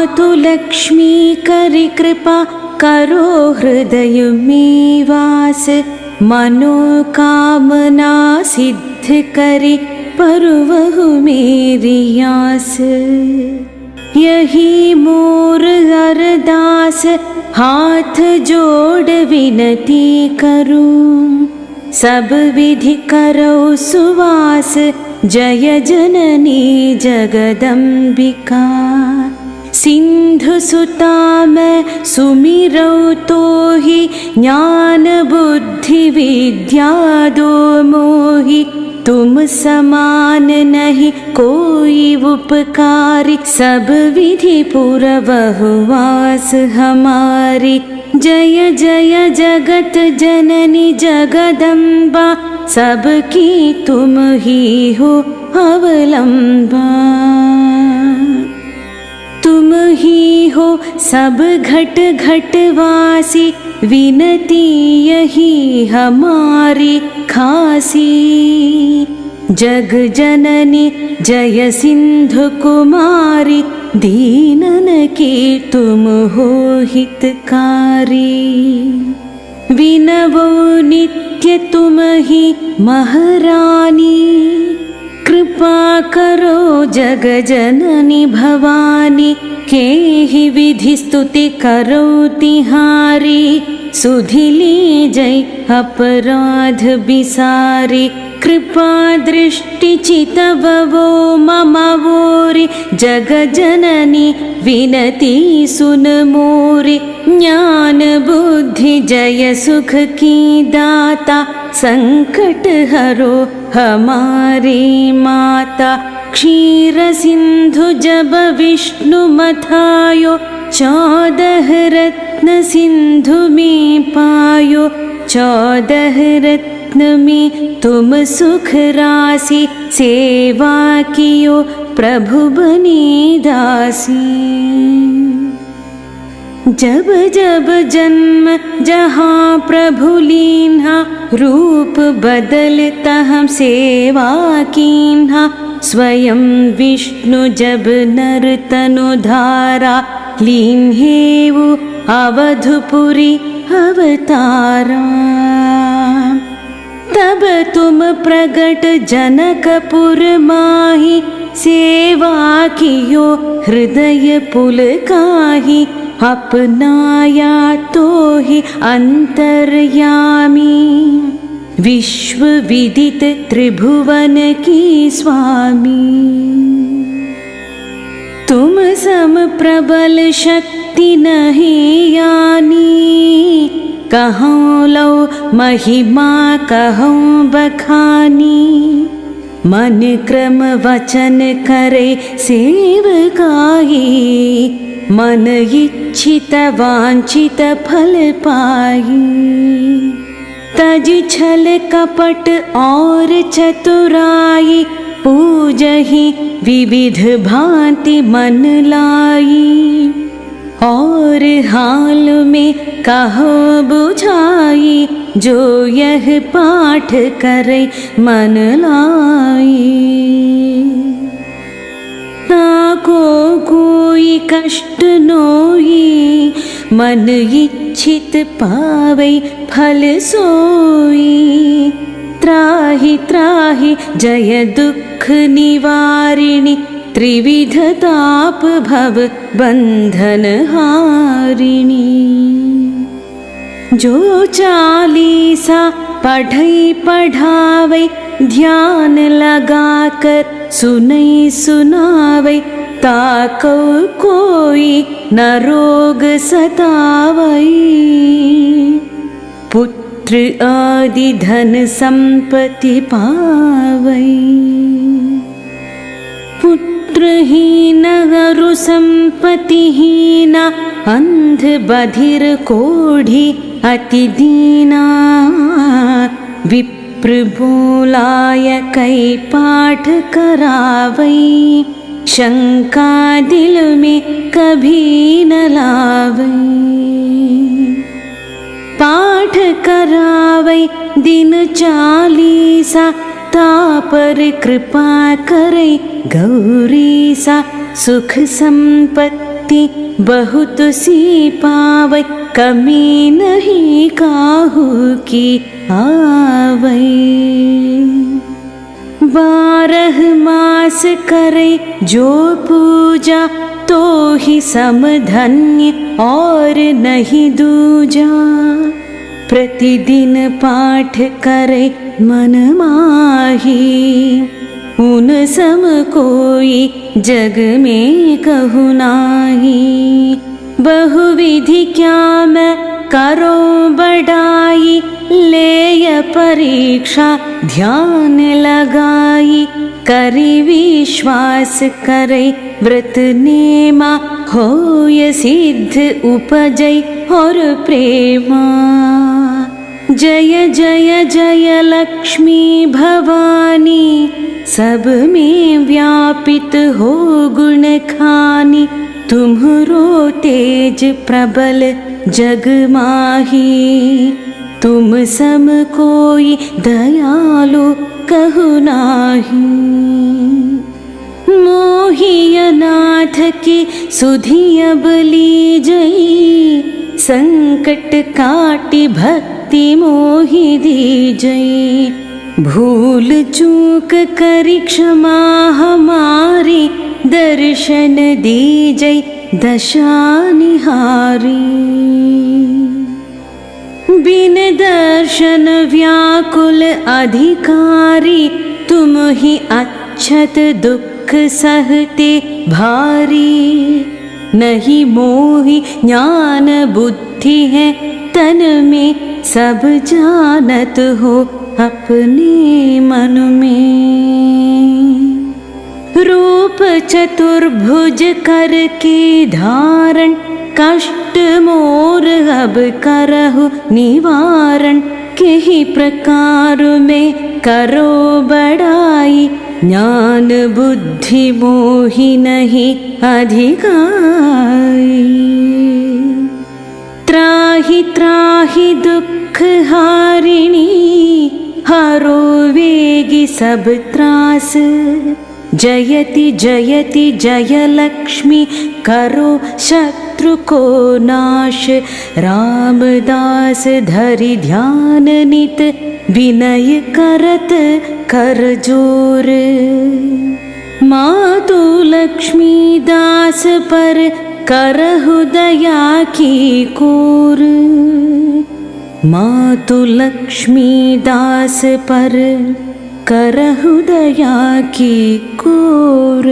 मातु लक्ष्मी करि कृपा करो हृदय में वास। मनोकामना सिद्ध करि परवहु मेरी आस। यही मोर अरदास हाथ जोड़ विनती करूं। सब विधि करो सुवास जय जननी जगदम्बिका। सिंधु सुता मैं सुमिरौ तोहि ज्ञान बुद्धि विद्या दो मोहि। तुम समान नहीं कोई उपकारी सब विधि पुरवहु वास हमारी। जय जय जगत जननी जगदम्बा सबकी तुम ही हो अवलंबा। तुम ही हो सब घट घट वासी विनती यही हमारी खासी। जग जननी जय सिंधु कुमारी दीनन की तुम हो हितकारी। विनवो नित्य तुम ही महारानी कृपा करो जग जननी भवानी। के ही विधि स्तुति करो तिहारी सुधि लीजै अपराध बिसारी। कृपा दृष्टि चितवो मम वोरि जग जननी विनती सुन मोरि। ज्ञान बुद्धि जय सुख की दाता संकट हरो हमारी माता। क्षीर सिंधु जब विष्णु मथायो 14 रत्न सिंधु में पायो। 14 रत्न में तुम सुख राशि सेवा कियो प्रभु बनी दासी। जब जब जन्म जहाँ प्रभु लीन्हा रूप बदलता हम सेवा कीन्हा। स्वयं विष्णु जब नर तनु धारा लीन्हेवु अवधपुरी अवतारा। तब तुम प्रगट जनकपुर माही सेवा कियो हृदय पुलकाहि। अपनाया तो ही अंतर्यामी विश्व विदित त्रिभुवन की स्वामी। तुम सम प्रबल शक्ति नहीं यानी। कहूँ लो महिमा कहूँ बखानी। मन क्रम वचन करे सेवकाई। मन इच्छित वांछित फल पाई। तज छल कपट और चतुराई पूजहि विविध भांति मन लाई। और हाल में कहो बुझाई जो यह पाठ करे मन लाई। ताको कोई कष्ट नोई मन इच्छित पावै फल सोई। त्राहि त्राहि जय दुख निवारिणि त्रिविध ताप भव बंधन हारिणी। जो चालीसा पढ़ै पढ़ावै ध्यान लगाकर सुनै सुनावै। ताको कोई न रोग सतावै। पुत्र आदि धन संपत्ति पावै। पुत्रहीन अरु संपत्तिहीन अंध बधिर कोढ़ी अति दीना। विप्र बोलाय कई पाठ करावै। शंका दिल में कभी न लावै। पाठ करावै दिन चालीसा तापर कृपा करे गौरीसा। सुख संपत्ति भक्ति बहुत सी पावै, कमी नहीं काहू की आवै। 12 मास करे जो पूजा, तो ही समधन्य और नहीं दूजा। प्रतिदिन पाठ करे मन माही, उन सम कोई जग में कहु नाही। बहुविधि क्या मैं करो बढ़ाई, लेय परीक्षा ध्यान लगाई। करी विश्वास करे व्रत नेमा, होय सिद्ध उपजै और प्रेमा। जय जय जय लक्ष्मी भवानी, सब में व्यापित हो गुण खानी। तुम्हरो तेज प्रबल जग माही, तुम सम कोई दयालु कहु नाही। मोहि अनाथ की सुधि अब लीजई, संकट काटि भक्ति मोहि दीजई। भूल चूक करि क्षमा हमारी, दर्शन दीजई दशा निहारी। बिन दर्शन व्याकुल अधिकारी, तुम ही अक्षत दुख सहते भारी। नहीं मोहि ज्ञान बुद्धि है तन में, सब जानत हो अपने मन में। रूप चतुर्भुज करके धारण, कष्ट मोर अब करहु निवारण। केहि प्रकार में करो बड़ाई, ज्ञान बुद्धि मोहि नहीं अधिकाई। त्राहि त्राहि दुख हारिणी, हरो वेगी सब त्रास। जयति जयति जय लक्ष्मी, करो शत्रु को नाश। रामदास धरि ध्यान नित, विनय करत कर जोर। मातु लक्ष्मी दास पर करहु दया की कोर। मातु लक्ष्मी दास पर करहु दया की कोर।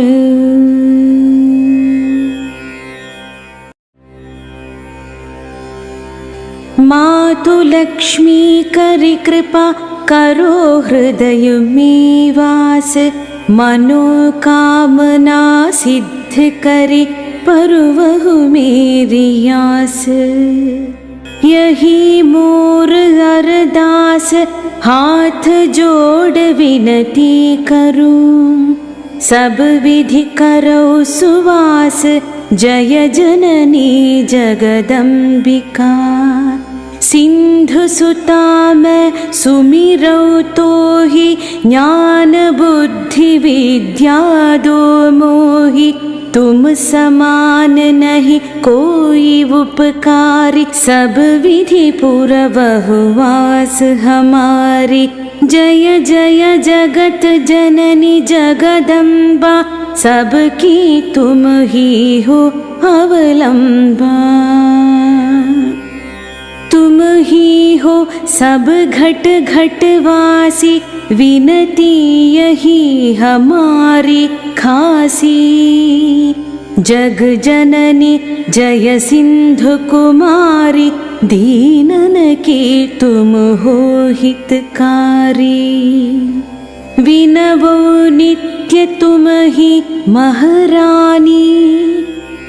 मातु लक्ष्मी करि कृपा, करो हृदय में वास। मनोकामना सिद्ध करि, परवहु मेरी आस। यही मोर अरदास, हाथ जोड़ विनती करूं। सब विधि करो सुवास, जय जननी जगदम्बिका। सिंधु सुता मैं सुमिरौ तोहि, ज्ञान बुद्धि विद्या दो मोहि। तुम समान नहीं कोई उपकारी, सब विधि पुरवहु वास हमारी। जय जय जगत जननी जगदम्बा, सबकी तुम ही हो अवलंबा। तुम ही हो सब घट घट वासी, विनती यही हमारी खासी। जग जननी जय सिंधु कुमारी, दीनन की तुम हो हितकारी। विनवो नित्य तुम ही महारानी,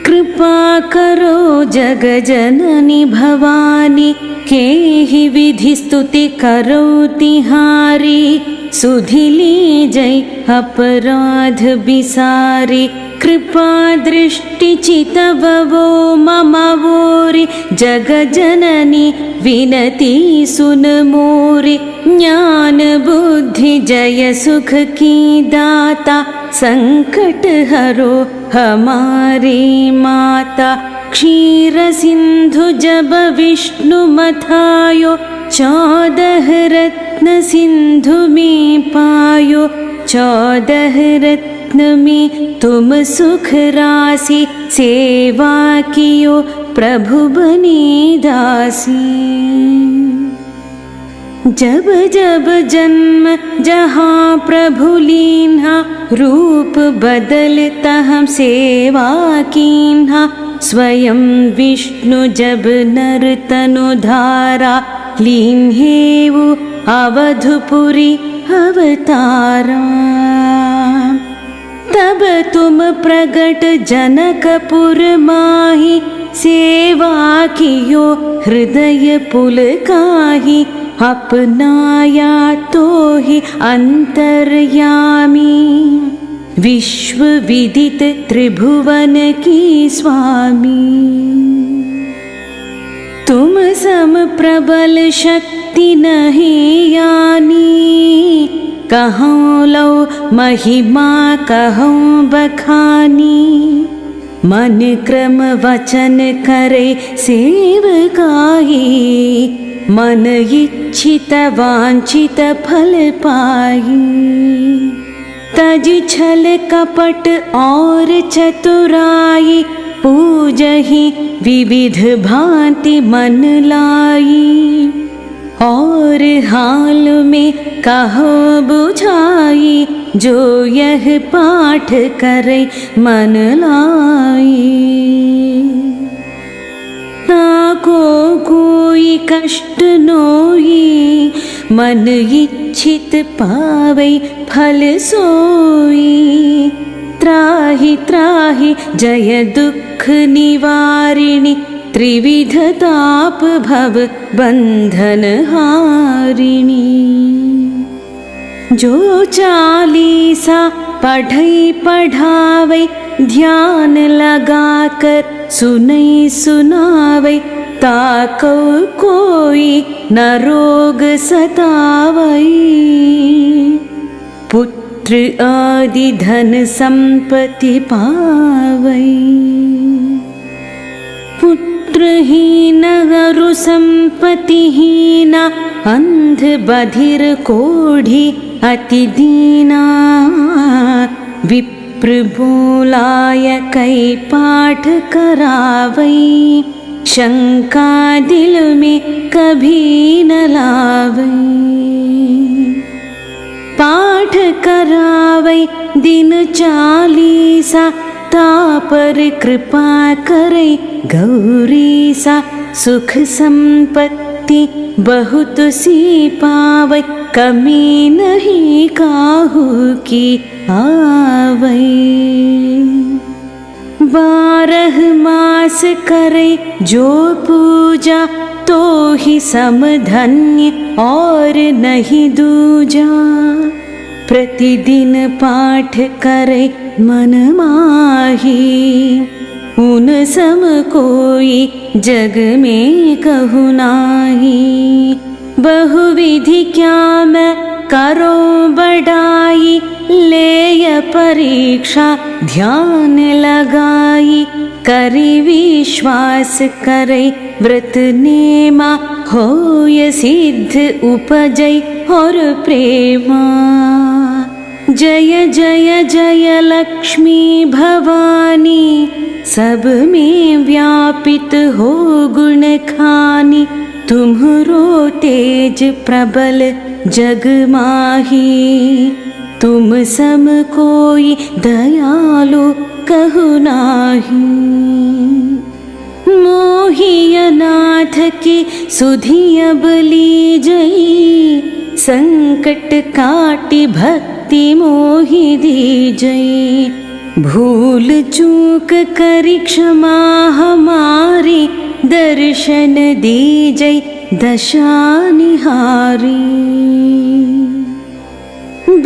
कृपा करो जग जननी भवानी। केहि विधि स्तुति करो तिहारी, सुधि लीजै अपराध बिसारी। कृपा दृष्टि चितवो मम वोरि जगजननी विनती सुन मोरि ज्ञान बुद्धि जय सुख की दाता संकट हरो हमारी माता क्षीर सिंधु जब विष्णु मथायो 14 रत्न सिंधु में पायो 14 रत्न में तुम सुख राशि सेवा कियो प्रभु बने दासी जब जब जन्म जहाँ प्रभु लीन्हा रूप बदलता हम सेवा कीन्हा स्वयं विष्णु जब नर तनु धारा लीन्हेवु अवधपुरी अवतारा तब तुम प्रगट जनकपुर माहि सेवा कियो हृदय पुलकाहि अपनाया तो ही अंतर्यामी विश्व विदित त्रिभुवन की स्वामी तुम सम प्रबल शक्ति नहीं यानी कहूँ लो महिमा कहूँ बखानी मन क्रम वचन करे सेवकाई मन इच्छित वांछित फल पाई तज छल कपट और चतुराई पूजहि विविध भांति मन लाई और हाल में कहो बुझाई जो यह पाठ करे मन लाई ताको कोई कष्ट नोई मन इच्छित पावै फल सोई त्राहि त्राहि जय दुख निवारिणि त्रिविध ताप भव बंधन हारिणी जो 40 पढ़ै पढ़ावै ध्यान लगाकर सुनै सुनावै ताको कोई न रोग सतावै पुत्र आदि धन संपत्ति पावै पुत्रहीन गरु संपत्तिहीन अंध बधिर कोढ़ी अति दीना विप्र बोलाय कई पाठ करावै शंका दिल में कभी न लावै पाठ करावै दिन 40 तापर कृपा करे गौरीसा सुख संपत्ति बहुत सी पावै कमी नहीं काहू की आवै 12 मास करे जो पूजा तो ही समधन्य और नहीं दूजा प्रतिदिन पाठ करे मन माही उन सम कोई जग में कहु नाही बहुविधि क्या मैं करो बढ़ाई लेय परीक्षा ध्यान लगाई करी विश्वास करे व्रत नेमा होय सिद्ध उपजय और प्रेमा जय जय जय लक्ष्मी भवानी सब में व्यापित हो गुण खानी तुम्हरो तेज प्रबल जग माही तुम सम कोई दयालु कहु नाही मोहि अनाथ की सुधि अब लीजई संकट काटि भक्ति मोहि दीजई भूल चूक करि क्षमा हमारी दर्शन दीजई दशा निहारी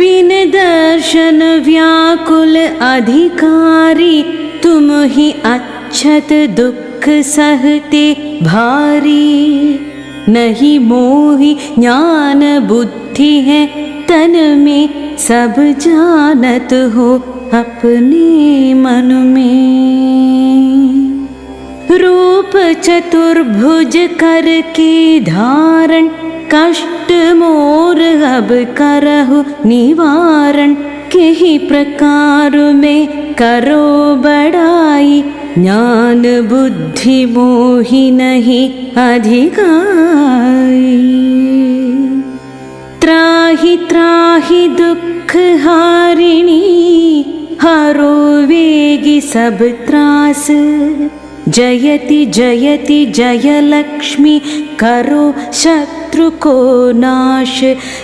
बिन दर्शन व्याकुल अधिकारी, तुम ही अच्छत दुख सहते भारी। नहीं मोहि ज्ञान बुद्धि है तन में, सब जानत हो अपने मन में। रूप चतुर्भुज करके धारण, कष्ट मोर अब करहु निवारण। केहि प्रकार में करो बड़ाई, ज्ञान बुद्धि मोहि नहीं अधिकाई। त्राहि त्राहि दुख हारिणी, हरो वेगी सब त्रास। जयति जयति जय लक्ष्मी, करो शत्रु को नाश।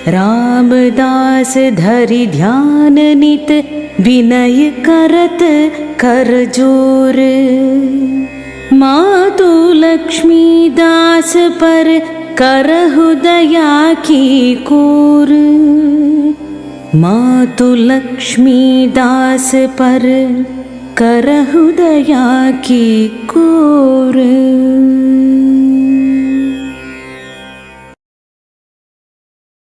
रामदास धरि ध्यान नित, विनय करत कर जोर। मातु लक्ष्मी दास पर करहु दया की कोर। मातु लक्ष्मी दास पर करहु दया की कोर।